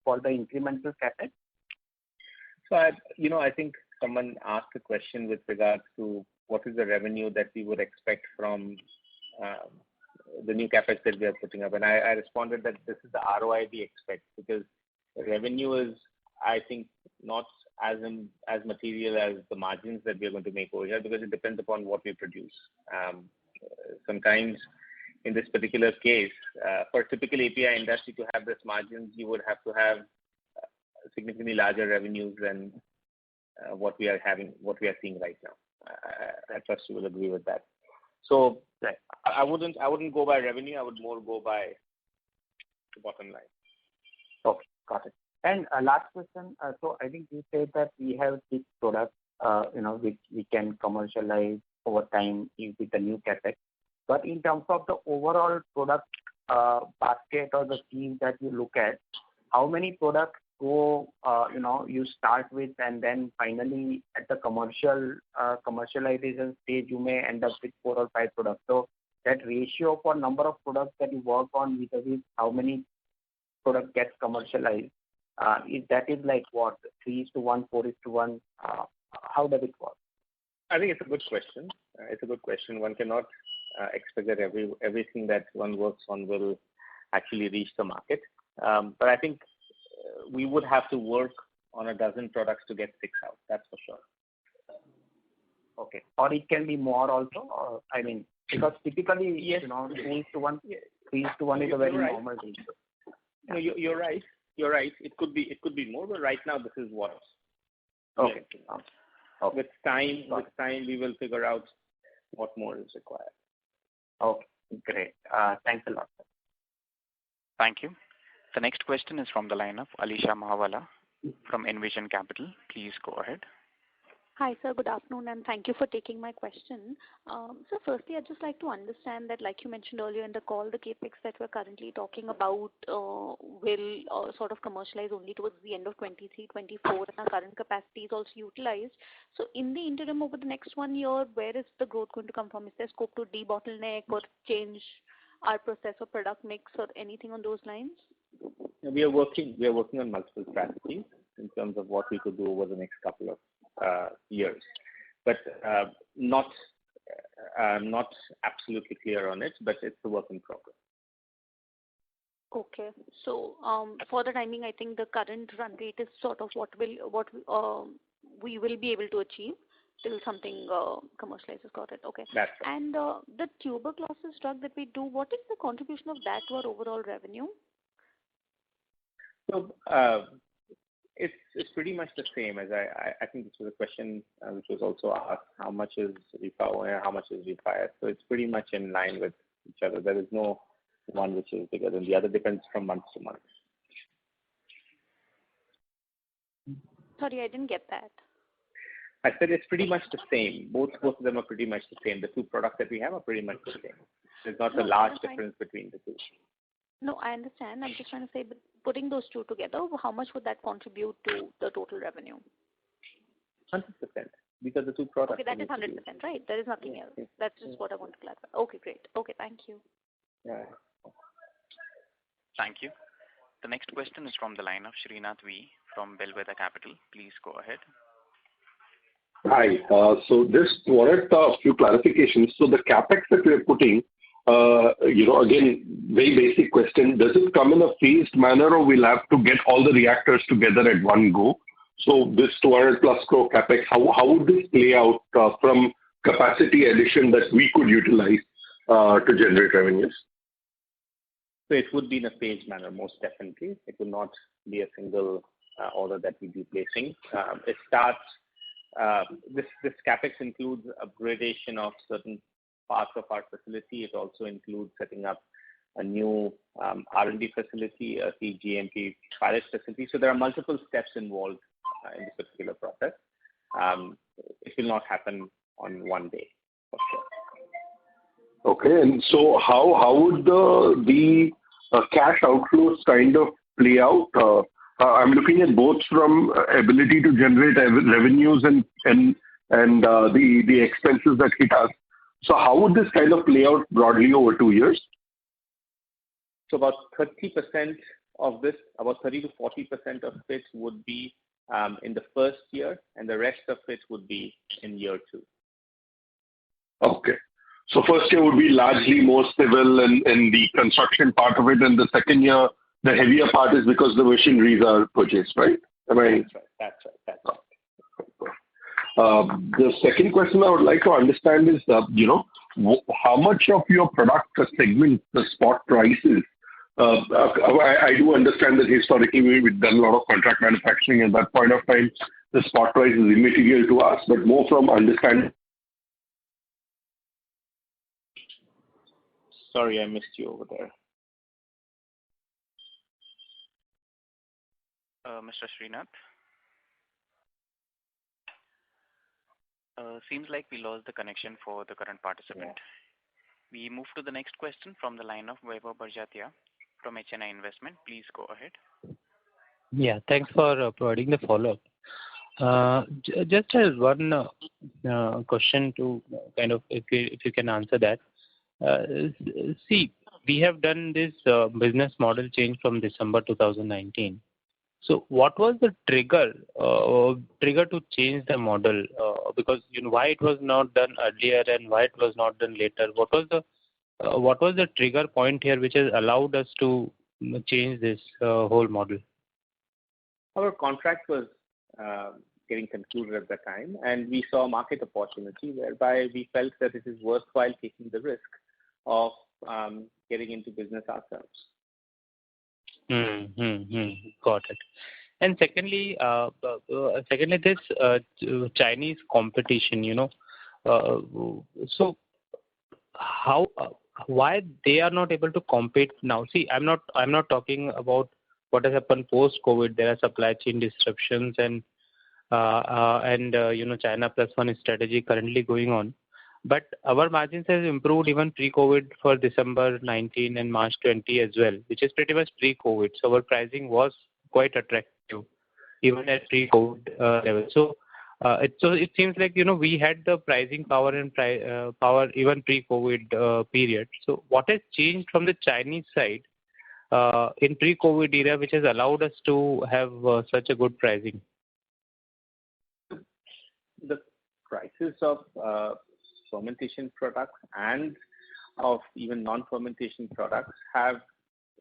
for the incremental capex? So I think someone asked a question with regards to what is the revenue that we would expect from the new capex that we are putting up, and I responded that this is the ROI we expect, because revenue is, I think, not as material as the margins that we are going to make over here, because it depends upon what we produce. Sometimes in this particular case, for typical API industry to have this margins, you would have to have significantly larger revenues than what we are seeing right now. I trust you will agree with that. So I wouldn't go by revenue. I would more go by the bottom line. Okay, got it. And last question. So I think you said that we have 6 products, which we can commercialize over time with the new capex. But in terms of the overall product basket or the scheme that you look at, how many products you start with, and then finally at the commercialization stage, you may end up with 4 or 5 products. So that ratio for number of products that you work on vis-a-vis how many products gets commercialized, That is like what, 3:1, 4:1? How does it work? I think it's a good question. It's a good question. One cannot expect that everything that one works on will actually reach the market. But I think we would have to work on a dozen products to get 6 out. That's for sure. Okay. Or it can be more also. I mean, because typically, yes, 3:1, 3:1 is a very normal ratio. No, you're right. You're right. It could be more, but right now this is what. Okay. Okay. With time, we will figure out what more is required. Okay, great. Thanks a lot, sir. Thank you. The next question is from the line of Alisha Mahawala from Envision Capital. Please go ahead. Hi, sir. Good afternoon, and thank you for taking my question. So firstly, I'd just like to understand that, like you mentioned earlier in the call, the capex that we're currently talking about will sort of commercialize only towards the end of 23-24, and our current capacity is also utilized. So in the interim, over the next 1 year, where is the growth going to come from? Is there scope to debottleneck or change our process or product mix or anything on those lines? We are working on multiple strategies in terms of what we could do over the next couple of years, but not absolutely clear on it. But it's a work in progress. Okay. So for the timing, I think the current run rate is sort of what we will be able to achieve till something commercializes. Got it. Okay. That's right. And the tuberculosis drug that we do, what is the contribution of that to our overall revenue? So it's pretty much the same as I think this was a question which was also asked, how much is Repower, how much is Refire. So it's pretty much in line with each other. There is no one which is bigger than the other. Depends from month to month. Sorry, I didn't get that. I said it's pretty much the same. Both of them are pretty much the same. The two products that we have are pretty much the same. There's not a large difference between the two. No, I understand. I'm just trying to say, but putting those two together, how much would that contribute to the total revenue? 100%. Because the two products. Okay, that is 100%, right? There is nothing else. That's just what I want to clarify. Okay, great. Okay, thank you. Yeah. Thank you. The next question is from the line of Srinath V from Bellwether Capital. Please go ahead. Hi. So just wanted a few clarifications. So the capex that we are putting, again, very basic question. Does it come in a phased manner, or we'll have to get all the reactors together at one go? So this 200 plus crore capex, how would this play out from capacity addition that we could utilize to generate revenues? So it would be in a phased manner, most definitely. It will not be a single order that we'll be placing. It starts. This capex includes upgradation of certain parts of our facility. It also includes setting up a new R&D facility, a CGMP pilot facility. So there are multiple steps involved in this particular process. It will not happen on one day, for sure. Okay, and so how would the cash outflows kind of play out? I'm looking at both from ability to generate revenues and the expenses that hit us. So how would this kind of play out broadly over 2 years? So about 30% of this, about 30 to 40% of it would be in the first year, and the rest of it would be in year 2. Okay. So first year would be largely more civil and the construction part of it, and the second year, the heavier part is because the machineries are purchased, right? Am I? That's right. The second question I would like to understand is, how much of your product segment, the spot prices? I do understand that historically we've done a lot of contract manufacturing. At that point of time, the spot price is immaterial to us, but more from understanding. Sorry, I missed you over there. Mr. Srinath? Seems like we lost the connection for the current participant. Yeah. We move to the next question from the line of Vaibhav Barjatia from HNI Investment. Please go ahead. Yeah, thanks for providing the follow-up. Just as one question to kind of, if you can answer that. See, we have done this business model change from December 2019. So what was the trigger to change the model? Because why it was not done earlier and why it was not done later? What was the trigger point here which has allowed us to change this whole model? Our contract was getting concluded at that time, and we saw market opportunity whereby we felt that it is worthwhile taking the risk of getting into business ourselves. Got it. And secondly, this Chinese competition, so why they are not able to compete now? See, I'm not talking about what has happened post-COVID. There are supply chain disruptions and China plus one strategy currently going on. But our margins has improved even pre-COVID for December 19 and March 20 as well, which is pretty much pre-COVID. So our pricing was quite attractive even at pre-COVID level. So it seems like we had the pricing power and power even pre-COVID period. So what has changed from the Chinese side in pre-COVID era, which has allowed us to have such a good pricing? The prices of fermentation products and of even non-fermentation products have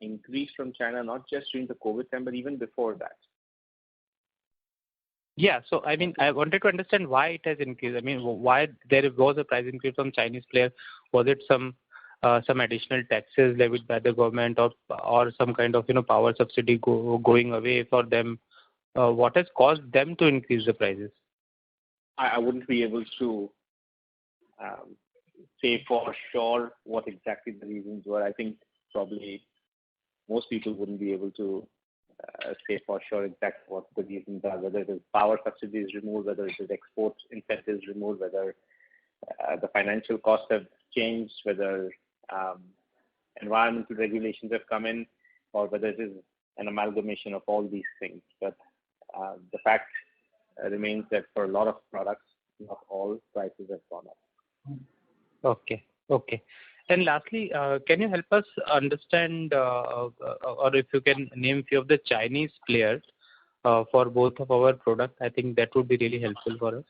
increased from China, not just during the COVID time, but even before that. Yeah, so I wanted to understand why it has increased. Why there was a price increase from Chinese players? Was it some additional taxes levied by the government or some kind of power subsidy going away for them? What has caused them to increase the prices? I wouldn't be able to say for sure what exactly the reasons were. I think probably most people wouldn't be able to say for sure exactly what the reasons are, whether it is power subsidies removed, whether it is export incentives removed, whether the financial costs have changed, whether environmental regulations have come in, or whether it is an amalgamation of all these things. But the fact remains that for a lot of products, not all, prices have gone up. Okay. And lastly, can you help us understand, or if you can name few of the Chinese players for both of our products? I think that would be really helpful for us.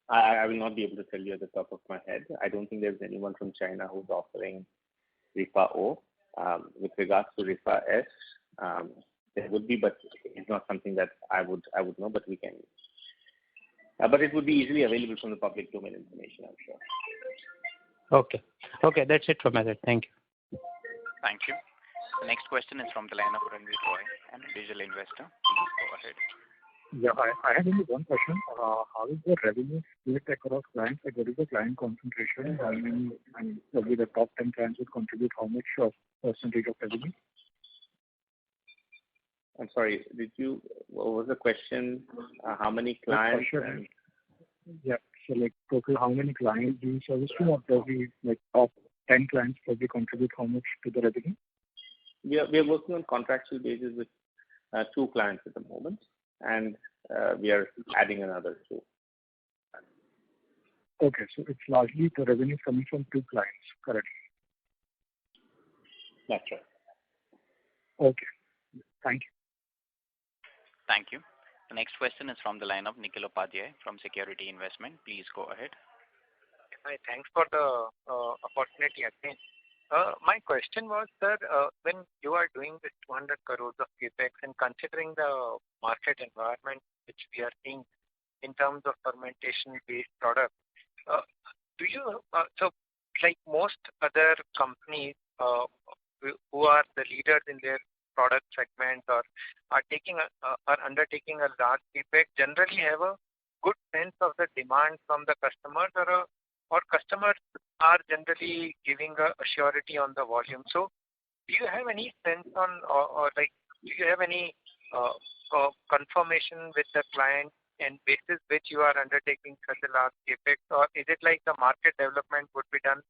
I will not be able to tell you at the top of my head. I don't think there's anyone from China who's offering RIFA O. With regards to RIFA S, there would be, but it's not something that I would know, but we can. But it would be easily available from the public domain information, I'm sure. Okay, that's it from my side. Thank you. Thank you. The next question is from the line of Ranjit Roy, an individual investor. Please go ahead. Yeah, I have only one question. How is the revenue split across clients? Like, what is the client concentration? How many, probably the top 10 clients would contribute how much of percentage of revenue? I'm sorry, what was the question? How many clients? Yeah, so like total, how many clients do you service to, or probably like top 10 clients probably contribute how much to the revenue? We are working on contractual basis with 2 clients at the moment, and we are adding another 2. Okay, so it's largely the revenue coming from 2 clients, correct? That's right. Okay, thank you. Thank you. The next question is from the line of Nikhil Upadhyay from Security Investment. Please go ahead. Hi, thanks for the opportunity again. My question was, sir, when you are doing this 200 crores of capex and considering the market environment which we are seeing in terms of fermentation-based products, do you so like most other companies who are the leaders in their product segments or are undertaking a large capex generally have a good sense of the demand from the customers, or customers are generally giving a surety on the volume. So do you have any sense on or like do you have any confirmation with the client and basis which you are undertaking such a large capex, or is it like the market development would be done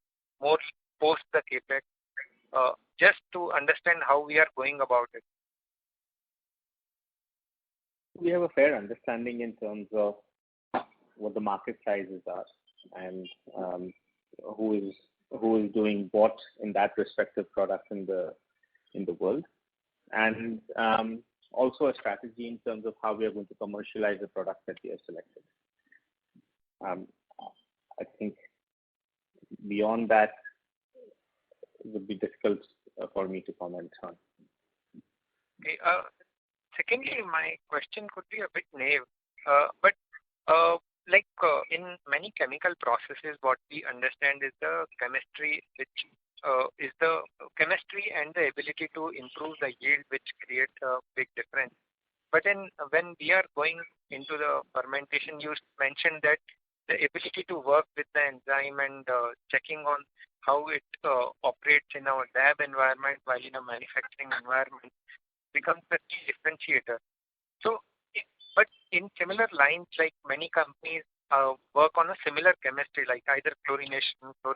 more post the capex? Just to understand how we are going about it. We have a fair understanding in terms of what the market sizes are and who is doing what in that respective product in the in the world, and also a strategy in terms of how we are going to commercialize the products that we have selected. I think beyond that, it would be difficult for me to comment on. Okay. Secondly, my question could be a bit naive, but in many chemical processes, what we understand is the chemistry, which is the chemistry and the ability to improve the yield, which creates a big difference. But then when we are going into the fermentation, you mentioned that the ability to work with the enzyme and checking on how it operates in our lab environment while in a manufacturing environment becomes the key differentiator. So, but in similar lines, like many companies work on a similar chemistry, like either chlorination, or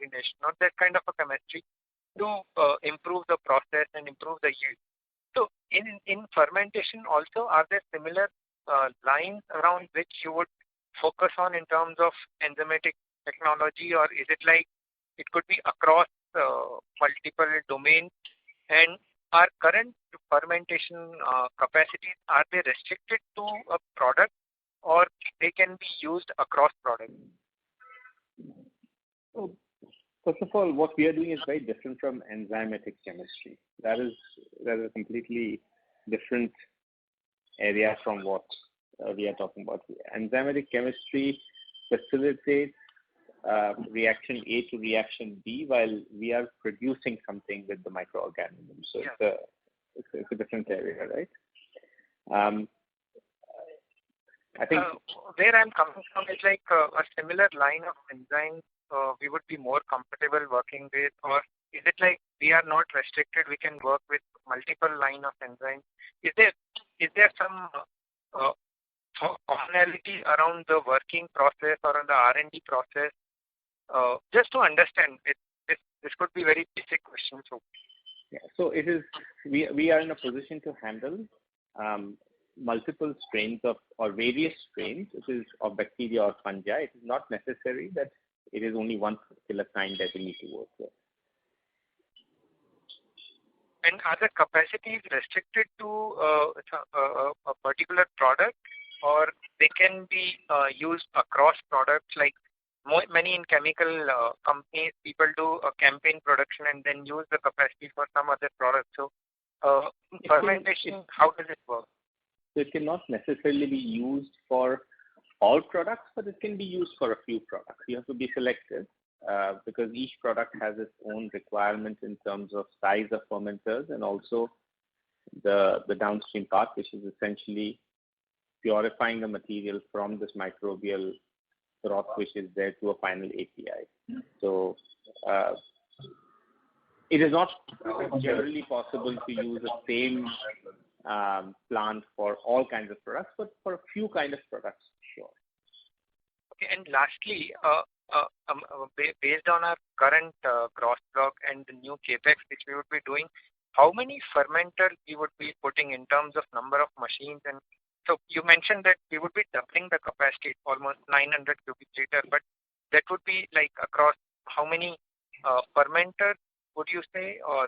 that kind of a chemistry to improve the process and improve the yield. So in fermentation also, are there similar lines around which you would focus on in terms of enzymatic technology, or is it like it could be across multiple domains? And our current fermentation capacities, are they restricted to a product, or they can be used across products? So, first of all, what we are doing is very different from enzymatic chemistry. That is a completely different area from what we are talking about. Enzymatic chemistry facilitates reaction A to reaction B while we are producing something with the microorganism. So it's a different area, right? I think where I'm coming from is like a similar line of enzymes we would be more comfortable working with, or is it like we are not restricted, we can work with multiple line of enzymes? Is there some commonality around the working process or on the R&D process? Just to understand, this could be very basic question. So it is. We are in a position to handle multiple strains or various strains, which is of bacteria or fungi. It is not necessary that it is only one particular kind that we need to work with. And are the capacities restricted to a particular product, or they can be used across products? Like many in chemical companies, people do a campaign production and then use the capacity for some other product. So fermentation, how does it work? So it cannot necessarily be used for all products, but it can be used for a few products. You have to be selective because each product has its own requirements in terms of size of fermenters and also the downstream part, which is essentially purifying the material from this microbial broth, which is there to a final API. So it is not generally possible to use the same plant for all kinds of products, but for a few kind of products, sure. Okay, and lastly, based on our current gross block and the new capex which we would be doing, how many fermenters we would be putting in terms of number of machines? And so you mentioned that we would be doubling the capacity, almost 900 cubic meter, but that would be like across how many fermenters would you say, or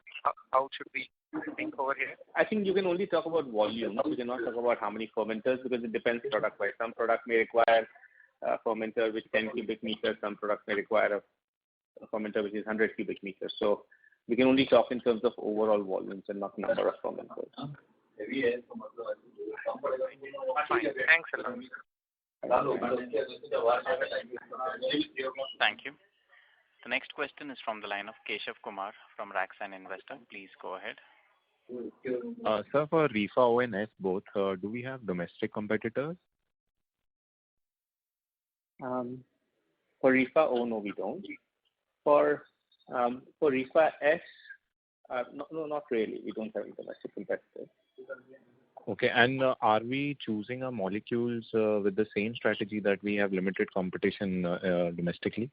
how should we think over here? I think you can only talk about volume. You cannot talk about how many fermenters because it depends product wise. Some product may require a fermenter with 10 cubic meters. Some products may require a fermenter which is 100 cubic meters. So we can only talk in terms of overall volumes and not number of fermenters. Fine. Thanks a lot. Thank you. The next question is from the line of Keshav Kumar from Raxan Investor. Please go ahead. Sir, for REFA ONS both, do we have domestic competitors? For REFA O, no, we don't. For REFA S, no, not really. We don't have any domestic competitors. Okay, and are we choosing our molecules with the same strategy that we have limited competition domestically?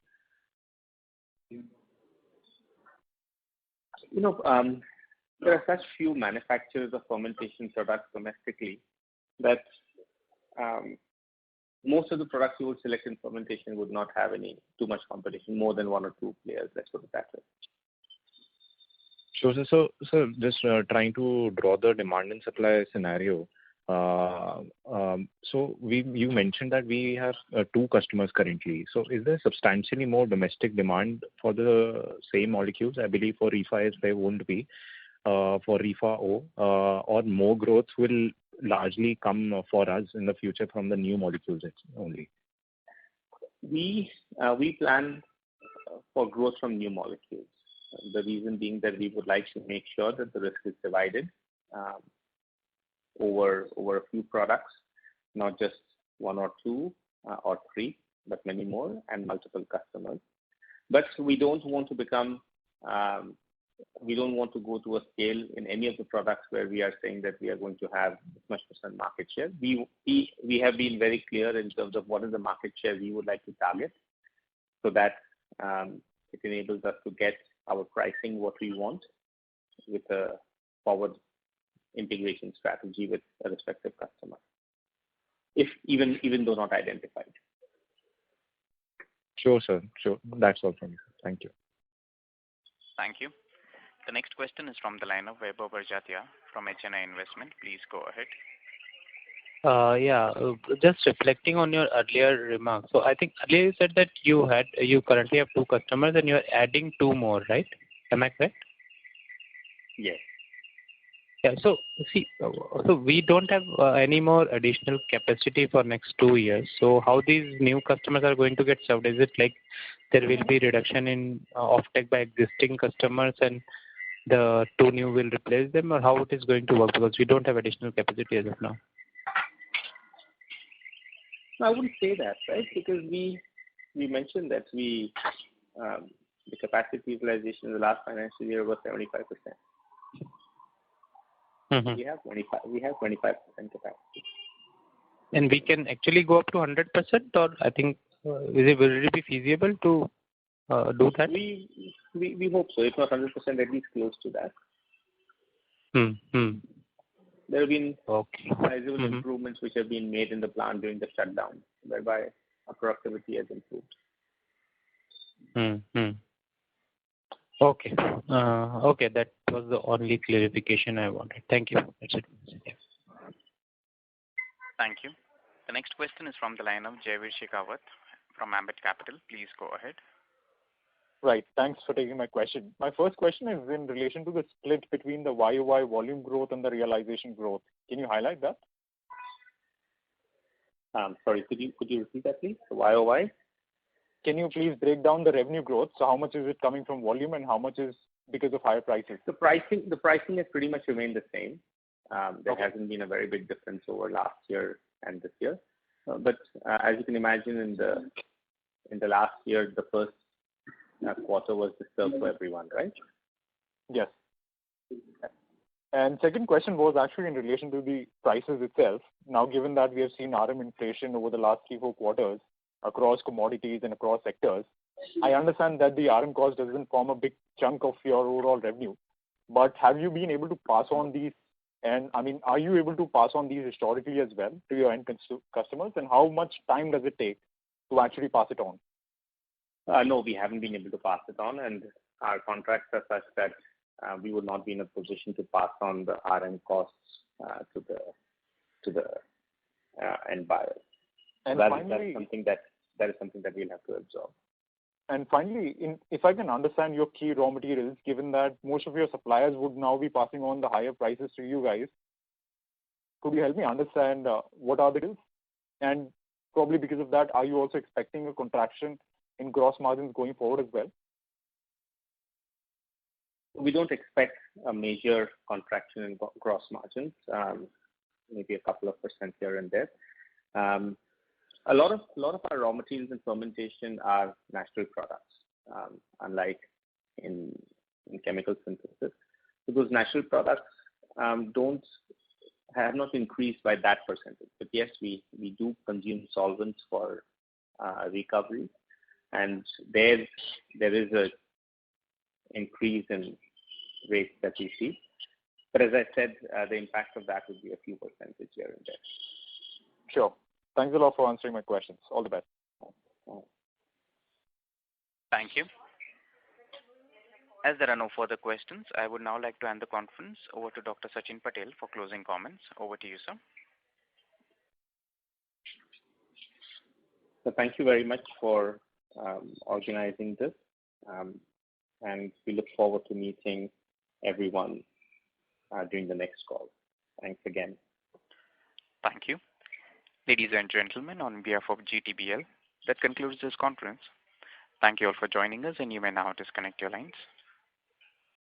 There are such few manufacturers of fermentation products domestically that most of the products you would select in fermentation would not have too much competition, more than one or two players. Let's put it that way. Sure, sir. So just trying to draw the demand and supply scenario. So you mentioned that we have two customers currently. So is there substantially more domestic demand for the same molecules? I believe for REFA there won't be. For REFA O, or more growth will largely come for us in the future from the new molecules only? We plan for growth from new molecules. The reason being that we would like to make sure that the risk is divided over a few products, not just one or two or three, but many more and multiple customers. But we don't want to become we don't want to go to a scale in any of the products where we are saying that we are going to have this much percent market share. We have been very clear in terms of what is the market share we would like to target, so that it enables us to get our pricing what we want with a forward integration strategy with a respective customer, if even though not identified. Sure, sir. Sure. That's all from me. Thank you. Thank you. The next question is from the line of Vaibhav Barjatia from HNI Investment. Please go ahead. Just reflecting on your earlier remarks. So I think earlier you said that you currently have two customers and you are adding two more, right? Am I correct? Yes. Yeah. So we don't have any more additional capacity for next 2 years. So how these new customers are going to get served? Is it like there will be reduction in offtake by existing customers and the two new will replace them, or how it is going to work? Because we don't have additional capacity as of now. No, I wouldn't say that, right? Because we mentioned that the capacity utilization in the last financial year was 75%. Mm-hmm. We have 25% capacity. And we can actually go up to 100%, or I think will it be feasible to do that? We hope so. If not 100%, at least close to that. Mm-hmm. There have been sizable Mm-hmm. improvements which have been made in the plant during the shutdown, whereby our productivity has improved. Mm-hmm. Okay. Okay, that was the only clarification I wanted. Thank you. That's it. Yeah. Thank you. The next question is from the line of Jaiveer Shekhawat from Ambit Capital. Please go ahead. Right. Thanks for taking my question. My first question is in relation to the split between the YOY volume growth and the realization growth. Can you highlight that? Sorry, could you repeat that, please? The YOY? Can you please break down the revenue growth? So how much is it coming from volume and how much is because of higher prices? The pricing has pretty much remained the same. There hasn't been a very big difference over last year and this year. But as you can imagine, in the last year, the first quarter was disturbed for everyone, right? Yes. And second question was actually in relation to the prices itself. Now, given that we have seen RM inflation over the last 3-4 quarters across commodities and across sectors, I understand that the RM cost doesn't form a big chunk of your overall revenue. But have you been able to pass on these? And I mean, are you able to pass on these historically as well to your end customers? And how much time does it take to actually pass it on? No, we haven't been able to pass it on, and our contracts are such that we would not be in a position to pass on the RM costs to the end buyers. And that finally, is something that we'll have to absorb. And finally, if I can understand your key raw materials, given that most of your suppliers would now be passing on the higher prices to you guys, could you help me understand what are the deals? And probably because of that, are you also expecting a contraction in gross margins going forward as well? We don't expect a major contraction in gross margins, maybe a couple of percent here and there. A lot of our raw materials in fermentation are natural products, unlike in chemical synthesis. So those natural products have not increased by that percentage. But yes, we do consume solvents for recovery, and there is a increase in rates that we see. But as I said, the impact of that would be a few percentage here and there. Sure. Thanks a lot for answering my questions. All the best. Thank you. As there are no further questions, I would now like to hand the conference over to Dr. Sachin Patel for closing comments. Over to you, sir. So thank you very much for organizing this, and we look forward to meeting everyone during the next call. Thanks again. Thank you. Ladies and gentlemen, on behalf of GTBL, that concludes this conference. Thank you all for joining us, and you may now disconnect your lines.